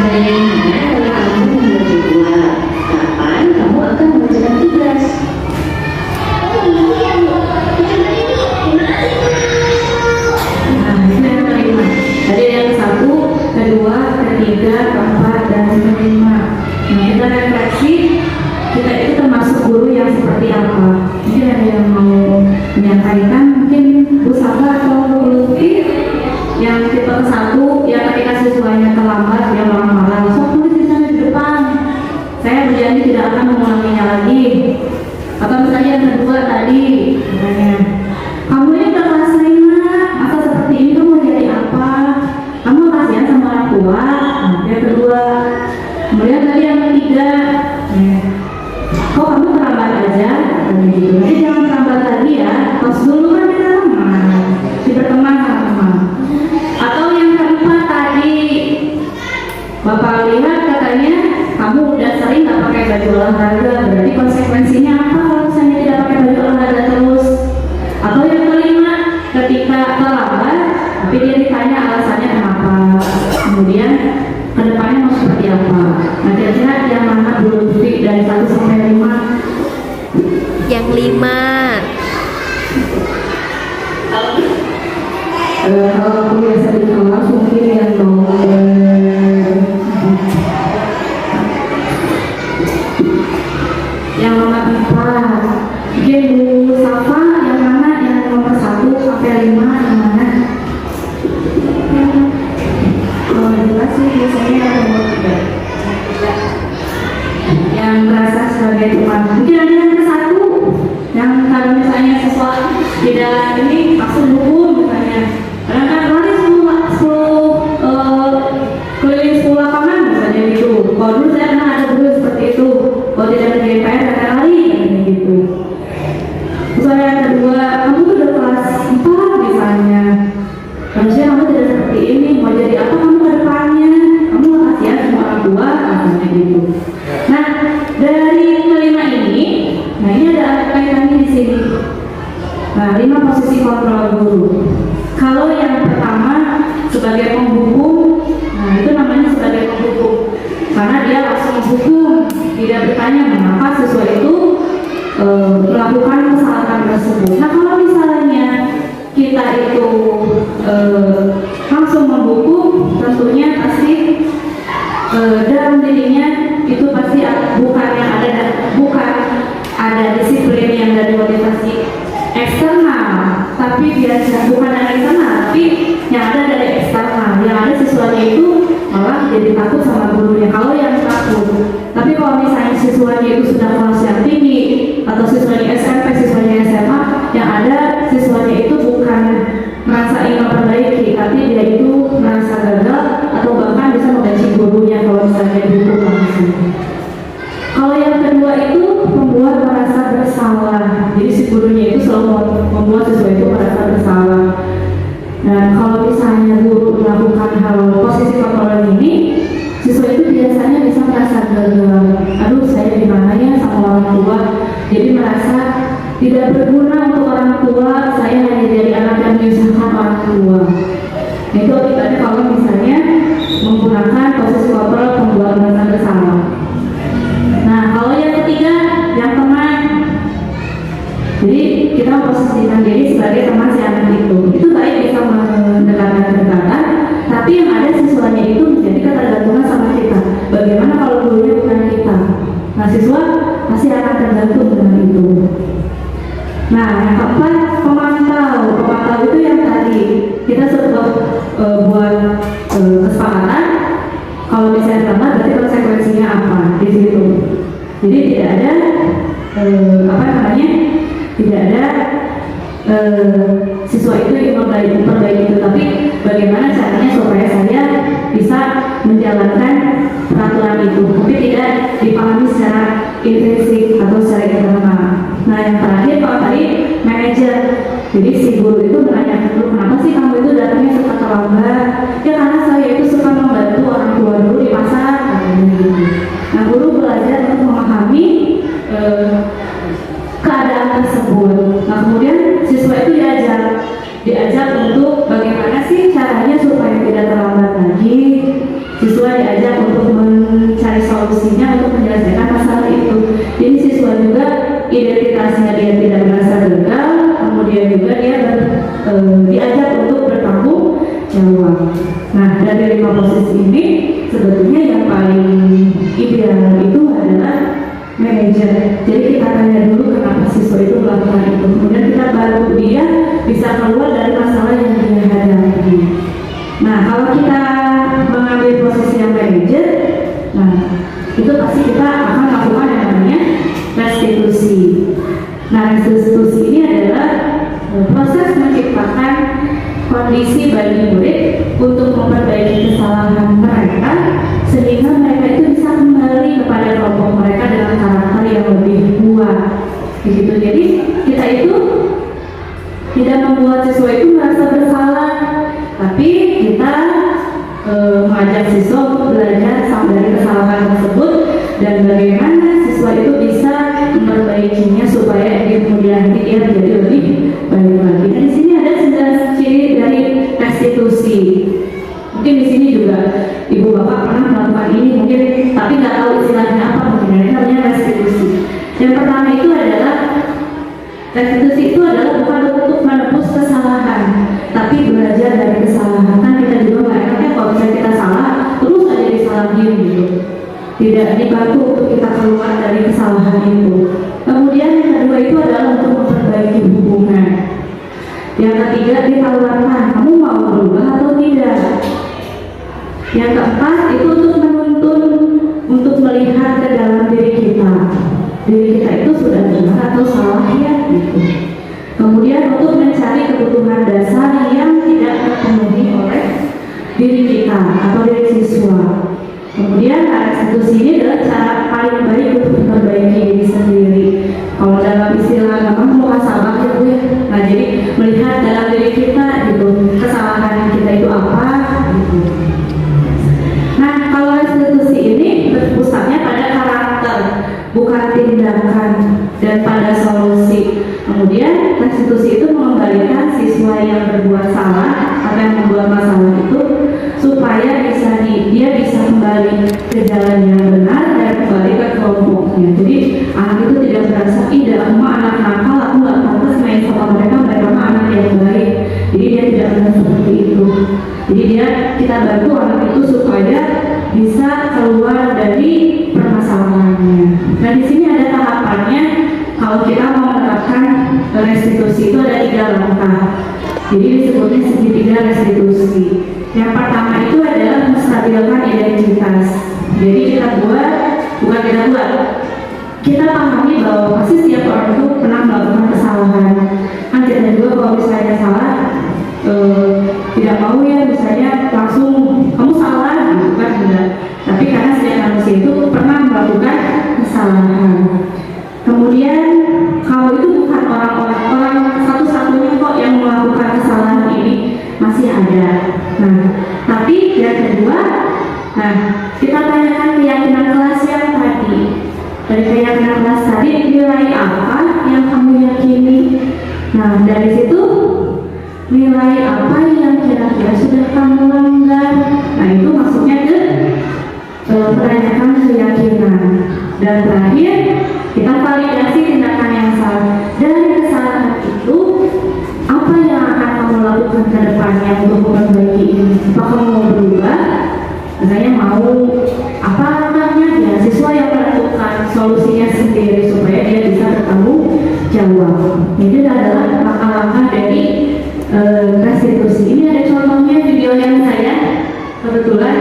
Bagaimana kalau kamu membuat jadwal? Kapan kamu akan mengerjakan tugas? Nah, ini yang kelima. Tadi yang satu, kedua, ketiga, keempat, dan kelima. Nah, kita refleksi, kita itu termasuk guru yang seperti apa? Mungkin ada yang mau menyampaikan, mungkin Bu Safa atau Bu Lutfi yang tipe satu, yang ketika siswanya terlambat, dia marah-marah, so tulis di sana di depan. Saya berjanji tidak akan mengulanginya lagi. Atau misalnya yang kedua tadi, misalnya, kamu ini udah kelas 5, masa seperti ini kamu mau jadi apa? Kamu kasihan sama orang tua. Nah, yang kedua. Kemudian tadi yang ketiga, kok kamu terlambat aja? Gitu. Nanti jangan terlambat lagi ya. Pas dulu kan kita teman, kita teman sama teman. Atau yang keempat tadi, Bapak lihat katanya kamu udah sering nggak pakai baju olahraga, berarti konsekuensinya apa kalau misalnya tidak pakai baju olahraga terus? Atau yang kelima, ketika terlambat, tapi dia ditanya alasannya kenapa, kemudian kedepannya mau seperti apa? Nah, kira-kira yang mana Bu Lutfi dari 1 sampai 5? Yang 5. Kalau aku biasa di kelas mungkin yang nomor yang nomor 4. Mungkin Bu Safa yang mana? Yang nomor 1 sampai 5 yang mana? Kalau jelas sih biasanya yang nomor 3 yang merasa sebagai teman. Mungkin ada yang ke 1 yang kalau misalnya siswa tidak ini langsung hukum misalnya. Kadang kan lari 10 keliling 10 lapangan misalnya gitu. Kalau dulu saya pernah ada guru seperti itu. Kalau tidak kerjain PR kata lari kayak gitu. Terus yang kedua, kamu tuh udah kelas 4 misalnya. Harusnya kamu tidak seperti ini. Mau jadi apa kamu ke depannya? Kamu kasihan sama orang tua misalnya gitu. Nah, dari kelima ini, nah ini ada kaitannya di sini. Nah, 5 posisi kontrol guru. Kalau yang pertama sebagai penghukum, nah itu namanya sebagai penghukum, karena dia langsung menghukum, tidak bertanya mengapa siswa itu melakukan kesalahan tersebut. Nah, kalau misalnya kita itu langsung menghukum, tentunya pasti dalam dirinya itu pasti bukan ada disiplin yang dari motivasi eksternal, tapi biasa bukan dari eksternal, tapi yang ada dari eksternal. Yang ada siswanya itu malah jadi takut sama gurunya. Kalau yang takut, tapi kalau misalnya siswanya itu sudah kelas yang tinggi atau siswanya SMP, siswanya SMA, yang ada siswanya itu bukan merasa ingin memperbaiki, tapi dia itu merasa gagal atau bahkan bisa menggaji gurunya kalau misalnya dihukum langsung. Kalau yang kedua itu membuat merasa bersalah, jadi si gurunya itu selalu membuat siswa itu merasa bersalah. Dan kalau misalnya guru melakukan hal posisi kontrol ini, siswa itu biasanya bisa merasa gagal. Aduh, saya gimana ya sama orang tua, jadi merasa tidak berguna untuk orang tua, saya hanya jadi anak yang menyusahkan orang tua. Itu akibatnya kalau misalnya menggunakan posisi kontrol membuat merasa bersalah. Nah, kalau yang ketiga, yang teman. Jadi kita memposisikan diri sebagai teman si anak itu baik bisa mendekatkan, tapi yang ada siswanya itu menjadi ketergantungan sama kita. Bagaimana kalau gurunya bukan kita? Nah, siswa pasti akan tergantung dengan itu. Nah, yang keempat, pemantau. Pemantau itu yang tadi kita sudah buat kesepakatan. Kalau misalnya sama, berarti konsekuensinya apa di situ. Jadi tidak ada tidak ada siswa itu yang memperbaiki itu, tapi bagaimana caranya supaya saya bisa menjalankan peraturan itu, tapi tidak dipahami secara intrinsik atau secara internal. Nah, yang terakhir kalau tadi manajer, jadi si guru itu menanyakan dulu kenapa sih kamu itu datangnya setelah terlambat? Ya karena saya itu suka membantu orang tua dulu di pasar, katanya gitu. Nah, guru belajar untuk memahami keadaan tersebut. Nah, kemudian siswa itu diajak untuk bagaimana sih caranya supaya tidak terlambat lagi. Siswa diajak untuk mencari solusinya untuk menyelesaikan masalah itu. Jadi siswa juga identitasnya dia tidak merasa gagal, kemudian juga dia diajak untuk bertanggung jawab. Nah, dari 5 posisi ini sebetulnya yang paling ideal itu adalah manajer. Jadi kita tanya dulu kenapa siswa itu melakukan itu, kemudian kita bantu dia bisa keluar dari masalah yang dia hadapi. Nah, kalau kita mengambil posisi yang manajer, nah itu pasti kita akan melakukan yang namanya restitusi. Nah, restitusi ini adalah proses menciptakan kondisi bagi murid untuk memperbaiki kesalahan mereka sehingga mereka itu bisa kembali kepada kelompok mereka dengan karakter yang lebih kuat. Begitu. Jadi kita itu tidak membuat siswa itu merasa bersalah, tapi kita mengajak siswa untuk belajar dari kesalahan tersebut dan bagaimana siswa itu bisa memperbaikinya supaya di kemudian hari dia menjadi lebih baik lagi. Dan di sini ada 9 ciri dari restitusi. Mungkin di sini juga ibu bapak pernah melakukan ini, mungkin tapi nggak tahu istilahnya apa, mungkin ini namanya restitusi. Yang pertama itu adalah restitusi itu adalah bukan untuk menebus kesalahan, tapi belajar dari kesalahan. Kan kita juga nggak enaknya kalau misalnya kita salah terus aja disalahin gitu. Tidak dibantu untuk kita keluar dari kesalahan itu. Kemudian yang kedua itu adalah untuk memperbaiki hubungan. Yang ketiga ditawarkan, kamu mau berubah atau tidak? Yang keempat itu untuk menuntun, untuk melihat ke dalam diri kita. Diri kita itu sudah benar atau salah ya gitu. Kemudian untuk mencari kebutuhan dasar yang tidak terpenuhi oleh diri kita atau diri siswa. Kemudian restitusi ini adalah cara paling baik untuk memperbaiki diri sendiri. Kalau dalam istilah agama muhasabah ya Bu ya. Nah, jadi melihat dalam diri kita gitu, kesalahan kita itu apa gitu. Nah, kalau restitusi ini berpusatnya pada karakter, bukan tindakan, dan pada solusi. Kemudian restitusi itu mengembalikan siswa yang berbuat salah atau yang membuat masalah itu supaya dia bisa kembali ke jalan yang benar dan kembali ke kelompoknya. Jadi anak itu tidak merasa tidak semua anak nakal, aku nggak pantas main sama mereka mah anak yang baik. Jadi dia tidak merasa seperti itu. Jadi kita bantu anak itu supaya bisa keluar dari permasalahannya. Nah, di sini ada tahapannya. Kalau kita mau menerapkan restitusi itu ada 3 langkah. Jadi disebutnya segitiga restitusi. Yang pertama itu adalah menstabilkan identitas. Jadi kita pahami bahwa pasti setiap orang itu pernah melakukan kesalahan. Kan kita juga kalau misalnya salah tidak mau ya misalnya langsung kamu salah gitu kan, enggak. Tapi karena setiap manusia itu pernah melakukan kesalahan. Kemudian kalau itu bukan orang satu-satunya kok yang melakukan kesalahan ini, masih ada. Nah, tapi yang kedua, kita tanyakan keyakinan kelas yang tadi. Dari keyakinan kelas tadi, nilai apa yang kamu yakini? Nah, dari situ nilai apa yang kira-kira sudah kamu langgar? Nah, itu maksudnya ke menanyakan keyakinan. Dan terakhir, kita validasi tindakan yang salah. Dari kesalahan itu, apa yang akan kamu lakukan ke depannya untuk memperbaiki ini? Apa kamu mau berubah? Misalnya mau apa langkahnya? Ya, siswa yang menentukan solusinya sendiri supaya dia bisa bertanggung jawab. Ini adalah langkah-langkah dari restitusi. Ini ada contohnya video yang saya kebetulan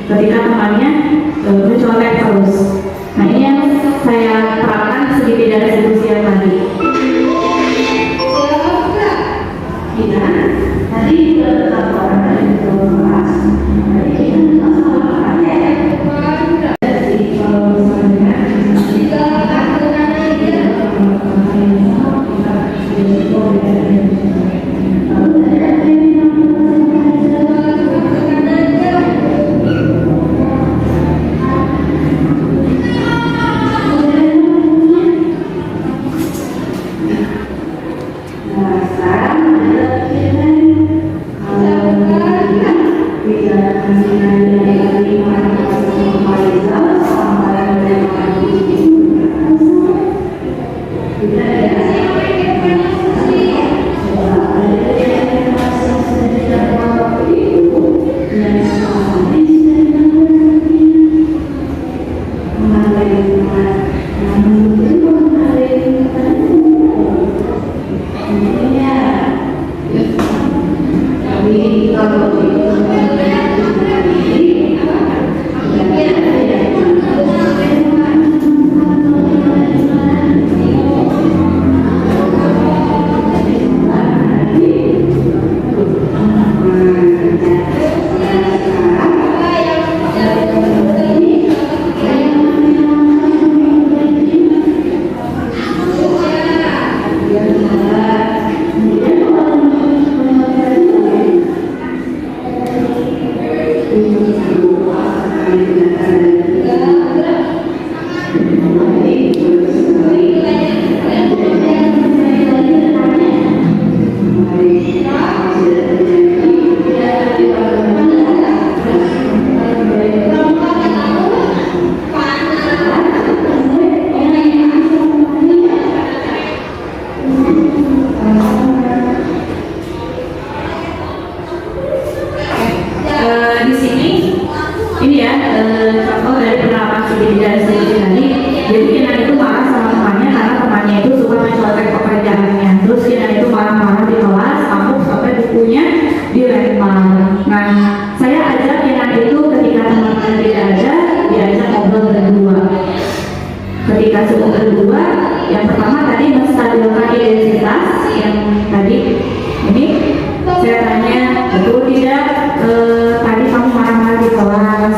ketika temannya mencontek terus. Nah ini yang saya terapkan sedikit dari restitusi yang tadi. Kita tadi laporan dari kelas, tadi kita laporan ya. Jadi kalau misalnya di sini ini ya contoh dari penerapan studi dan studi tadi. Jadi Kinan itu marah sama temannya karena temannya itu suka mencontek pekerjaannya. Terus Kinan itu marah-marah di kelas, amuk sampai bukunya dilempar. Nah, saya ajak Kinan itu ketika teman-teman tidak ada, diajak ngobrol berdua. Ketika cukup berdua, yang pertama tadi menstabilkan identitas yang tadi ini saya tanya betul tidak tadi kamu marah-marah di kelas,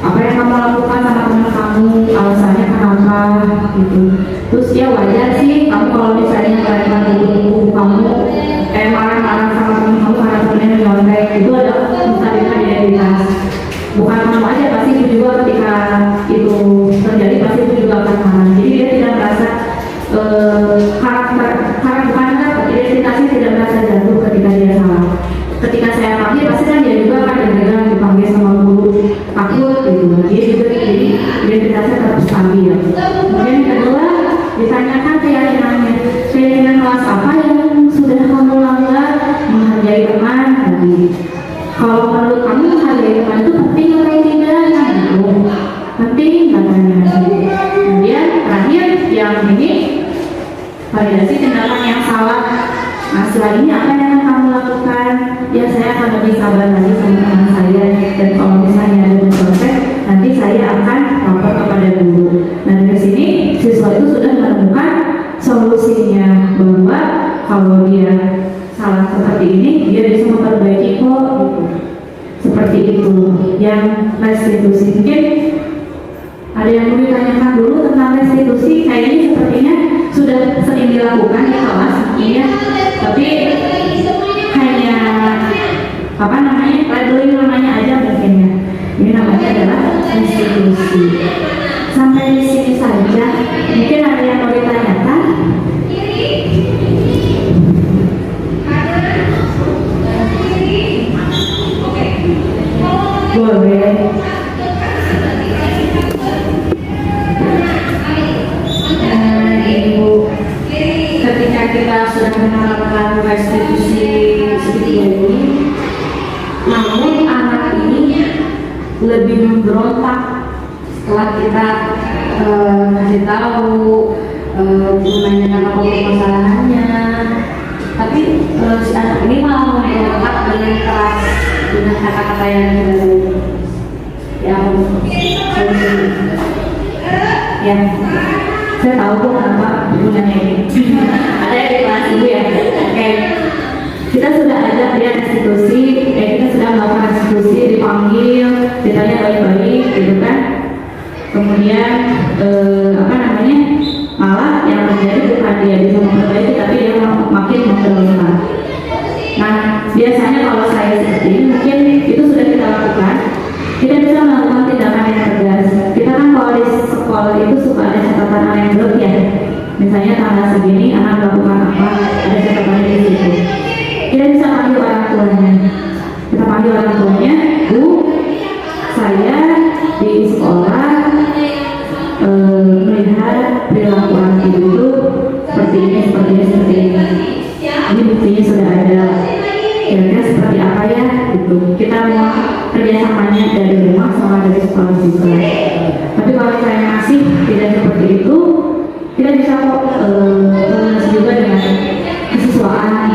apa yang kamu lakukan sama teman kamu, alasannya kenapa gitu. Terus ya wajar sih kamu kalau misalnya melempar buku kamu marah-marah sama teman kamu karena temennya menyontek, itu adalah menstabilkan identitas. Bukan kamu aja, pasti itu juga ketika itu terjadi pasti itu juga akan marah. Jadi dia tidak merasa karakter identitasnya tidak merasa jatuh ketika dia salah. Ketika saya panggil pasti kan dia juga akan deg-degan dipanggil sama guru, takut gitu. Dia juga jadi identitasnya tetap stabil. Kemudian yang kedua ditanyakan keyakinannya, keyakinan kelas apa yang sudah kamu langgar menghargai teman tadi. Kalau menurut kamu menghargai teman itu penting atau tidak? Gitu. Penting katanya. Kemudian terakhir yang ini validasi tindakan yang salah. Nah setelah ini apa yang kamu lakukan? Ya saya akan lebih sabar lagi sama teman saya, dan kalau misalnya ada mencontek nanti saya akan lapor kepada guru. Nah dari sini siswa itu sudah menemukan solusinya bahwa kalau dia salah seperti ini dia bisa memperbaiki kok gitu. Seperti itu yang restitusi. Mungkin ada yang mau ditanyakan dulu tentang restitusi? Kayaknya sepertinya sudah sering dilakukan di kelas ya, tapi hanya apa namanya labeling namanya aja mungkin ya. Ini namanya adalah restitusi. Sampai di sini saja. Mungkin ada yang mau ditanyakan? Boleh. Ibu, ketika kita sudah menerapkan restitusi seperti ini, namun anak ini lebih memberontak setelah kita kasih tahu menanyakan apa permasalahannya, tapi si anak ini malah memberontak dengan keras dengan kata-kata yang tidak baik. yang yang saya tahu kok kenapa ibu nanya ini. Ada yang di kelas ibu ya. Oke, kita sudah ajak dia restitusi, kita sudah melakukan restitusi, dipanggil, ditanya baik-baik, gitu kan. Kemudian malah yang terjadi bukan dia bisa memperbaiki, tapi dia makin memperlemah. Nah, biasanya kalau saya seperti ini, mungkin itu sudah kita lakukan. Kita bisa melakukan tindakan yang tegas. Kita kan kalau di sekolah itu suka ada catatan anekdot ya. Misalnya tanggal segini anak melakukan apa, ada catatannya di situ. Kita bisa panggil orang tuanya. Kita panggil orang tuanya, Bu, saya di sekolah melihat perilaku anak ibu itu seperti ini, seperti ini, seperti ini. Ini buktinya sudah ada. Kira-kira seperti apa ya? Gitu. Kita mau kerjasamanya dari rumah sama dari sekolah juga. Tapi kalau saya masih tidak seperti itu, kita bisa kok menulis juga dengan kesesuaian.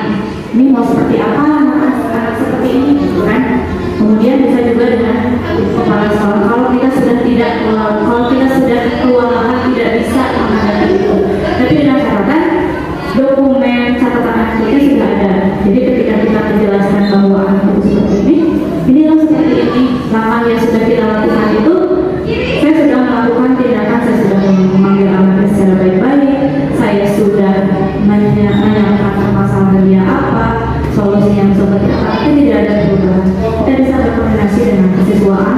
Ini mau seperti apa anak seperti ini, gitu kan? Kemudian bisa juga dengan kepala sekolah. Kalau kita sudah kewalahan tidak bisa menghadapi itu. Tapi dengan catatan dokumen catatan akhirnya sudah ada. Jadi ketika kita menjelaskan bahwa anak itu seperti ini loh seperti ini. Langkah yang sudah kita lakukan itu, saya sudah melakukan tindakan, saya sudah memanggil anaknya secara baik-baik, saya sudah menanyakan permasalahan dia apa, solusinya seperti apa, tapi tidak ada perubahan. Kita bisa berkoordinasi dengan kesiswaan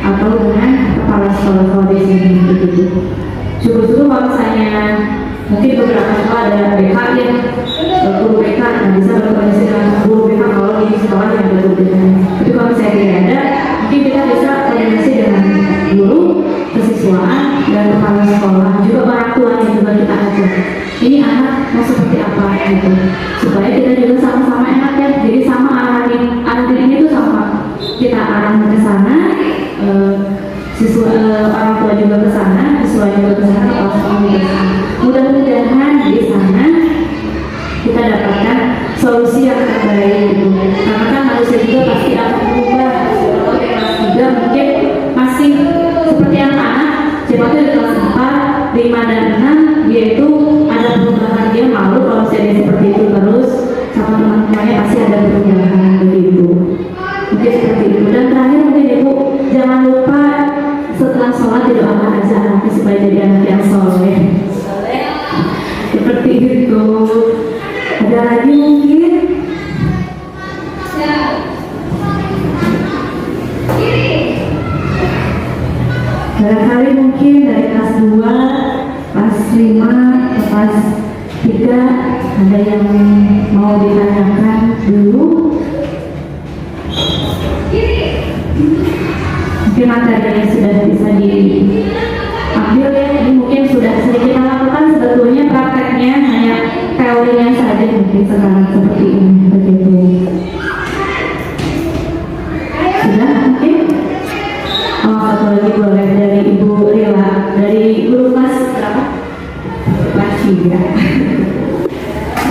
atau dengan kepala sekolah di sini begitu. Syukur-syukur kalau misalnya mungkin beberapa sekolah ada BK ya, guru BK, nah bisa berkoordinasi dengan guru BK kalau di sekolah yang ada guru BK. Tapi kalau misalnya tidak ada, mungkin kita bisa koordinasi dengan guru, kesiswaan, dan kepala sekolah, juga orang tua yang juga kita ajak. Ini anak mau seperti apa gitu, supaya kita juga sama-sama enak ya. Jadi sama arahin anak ini itu sama, kita arahin ke sana, orang tua juga ke sana, siswa juga ke sana, kepala sekolah juga ke sana. Mudah-mudahan di sana kita dapatkan solusi yang terbaik gitu. Karena kan manusia juga pasti akan berubah. Kalau di kelas 3 mungkin masih seperti anak-anak, siapa tuh di kelas 4, 5 dan 6 dia itu ada perubahan, dia malu kalau saya seperti itu terus sama teman-temannya pasti ada perubahan begitu. Mungkin seperti itu. Dan terakhir mungkin ibu jangan lupa setelah sholat didoakan aja anaknya supaya jadi anak yang soleh. Seperti itu. Ada lagi mungkin? Barangkali mungkin dari kelas 2, kelas 5, kelas 3 ada yang mau ditanyakan dulu. Mungkin materinya sudah bisa diambil ya. Ini mungkin sudah sering kita lakukan, sebetulnya prakteknya hanya teorinya saja mungkin sekarang seperti ini begitu. Sudah mungkin? Oh, satu lagi boleh dari Ibu Rila, dari guru kelas berapa? Kelas 3.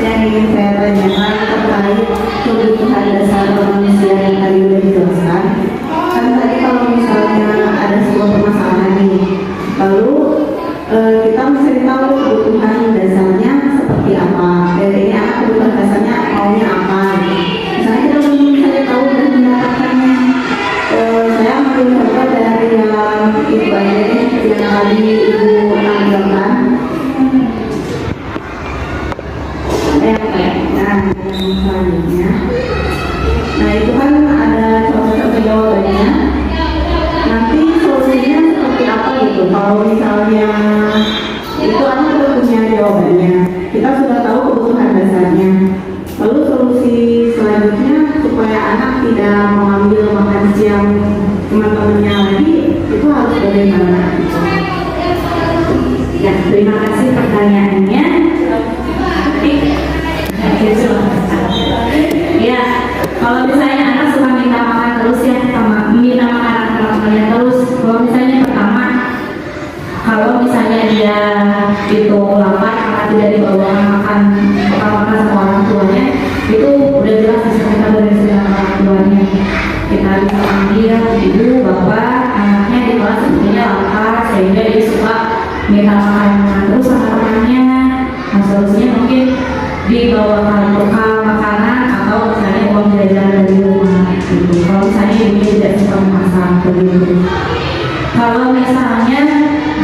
Yang ingin saya tanyakan terkait kebutuhan dasar manusia yang tadi sudah dijelaskan. Kan tadi kalau misalnya ada sebuah permasalahan nih, lalu kita mesti tahu kebutuhan dasarnya seperti apa. Dari ini anak kebutuhan dasarnya maunya apa. Misalnya kita belum bisa tahu dan mendapatkannya. Saya ambil contoh dari yang ibu aja yang tadi ibu tampilkan. Selanjutnya, nah itu kan ada contoh-contoh jawabannya. Nanti solusinya seperti apa gitu? Kalau misalnya itu anak sudah punya jawabannya, kita sudah tahu kebutuhan dasarnya. Lalu solusi selanjutnya supaya anak tidak mengambil makan siang teman-temannya lagi, itu harus bagaimana? Ya, terima kasih pertanyaannya. Ya, kalau misalnya anak suka minta makan terus ya, minta makanan teman-temannya terus. Kalau misalnya pertama, kalau misalnya dia itu lapar karena tidak dibawakan makan bekal makanan atau misalnya uang jajan dari rumah gitu. Kalau misalnya ibunya tidak suka masak begitu. Kalau misalnya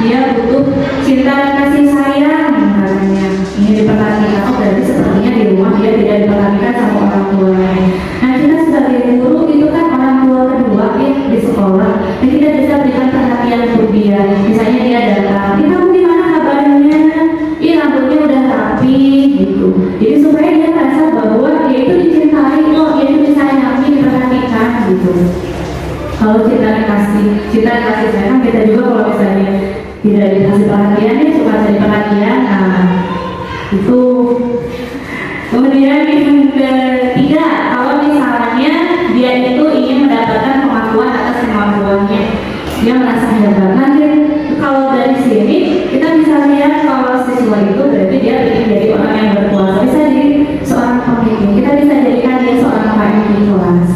dia butuh cinta dan kasih sayang misalnya ini diperhatikan, oh berarti sepertinya di rumah dia tidak diperhatikan sama orang tuanya. Nah kita sebagai guru itu kan orang tua kedua ya di sekolah, dan kita bisa berikan perhatian untuk dia. Misalnya dia datang, kamu gimana kabarnya? Ih rambutnya udah rapi gitu. Jadi supaya dia merasa bahwa dia itu dicintai, kok dia itu disayangi, diperhatikan gitu. Kalau kita kasih sayang, kita juga kalau misalnya tidak dikasih perhatian, dia suka cari perhatian. Nah itu. Kemudian yang ketiga, kalau misalnya dia itu ingin mendapatkan pengakuan atas kemampuannya, dia merasa hebat. Nanti kalau dari sini kita bisa lihat kalau siswa itu berarti dia ingin jadi orang yang berkuasa, bisa jadi seorang pemimpin. Kita bisa jadikan dia seorang pemimpin kelas,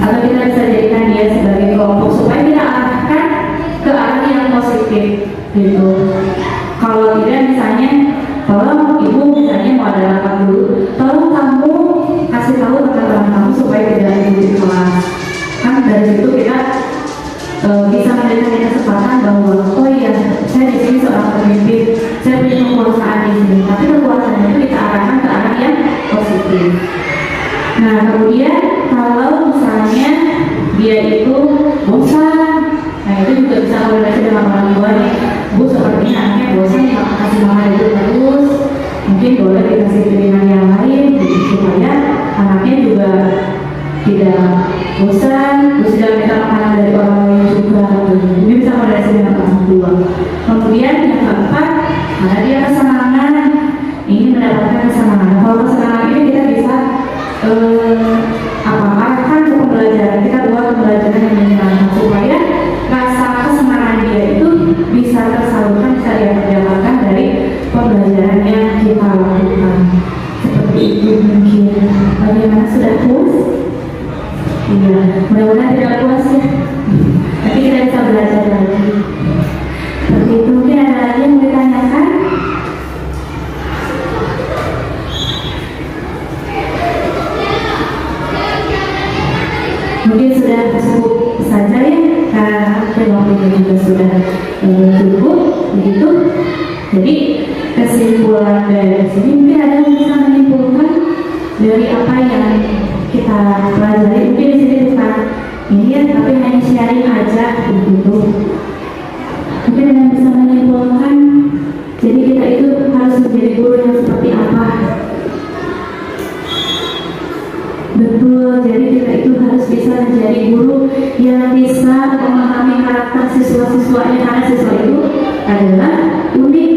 atau kita bisa jadikan dia sebagai kelompok supaya kita arahkan ke arah yang positif gitu. Kalau tidak misalnya, tolong ibu misalnya mau ada rapat dulu, tolong kamu kasih tahu teman-teman kamu supaya tidak ikut di kelas. Kan dari situ kita bisa memberikan kesempatan bahwa oh iya saya di sini seorang pemimpin, saya punya kekuasaan di sini. Tapi kekuasaan itu kita arahkan ke arah yang positif. Nah kemudian kalau misalnya dia itu bosan, nah itu juga bisa koordinasi dengan orang tua nih. Bu sepertinya anaknya bosan nih, kasih makan itu terus, mungkin boleh dikasih pilihan yang lain gitu, supaya anaknya juga tidak bosan, terus tidak minta makanan dari orang lain juga gitu. Ini bisa koordinasi dengan orang tua. Kemudian yang keempat, karena dia kesenangan, ingin mendapatkan kesenangan. Kalau kesenangan ini kita bisa arahkan ke pembelajaran, kita buat pembelajaran yang menyenangkan supaya rasa kesenangan dia itu bisa tersalurkan, bisa dia dapatkan dari pembelajaran yang kita lakukan. Seperti itu mungkin. Bagaimana, sudah puas? Iya, mudah-mudahan tidak puas ya. Nanti kita bisa belajar lagi. Seperti itu. Mungkin ada lagi yang mau ditanyakan? Mungkin sudah cukup saja ya, karena waktunya juga sudah cukup begitu. Jadi kesimpulan dari sini, mungkin ada yang bisa menyimpulkan dari apa yang kita pelajari. Mungkin di sini bukan ini ya, tapi hanya sharing aja begitu. Mungkin ada yang bisa menyimpulkan, jadi kita itu harus menjadi guru yang seperti apa. Betul, jadi kita itu harus bisa menjadi guru yang bisa memahami karakter siswa-siswanya, karena siswa itu adalah unik,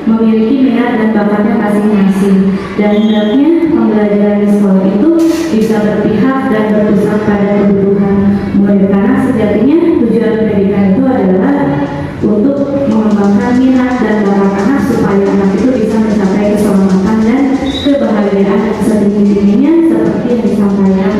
memiliki minat dan bakatnya masing-masing. Dan hendaknya pembelajaran di sekolah itu bisa berpihak dan berpusat pada kebutuhan murid, karena sejatinya tujuan pendidikan itu adalah untuk mengembangkan minat dan bakat anak supaya anak itu bisa mencapai keselamatan dan kebahagiaan setinggi-tingginya seperti yang disampaikan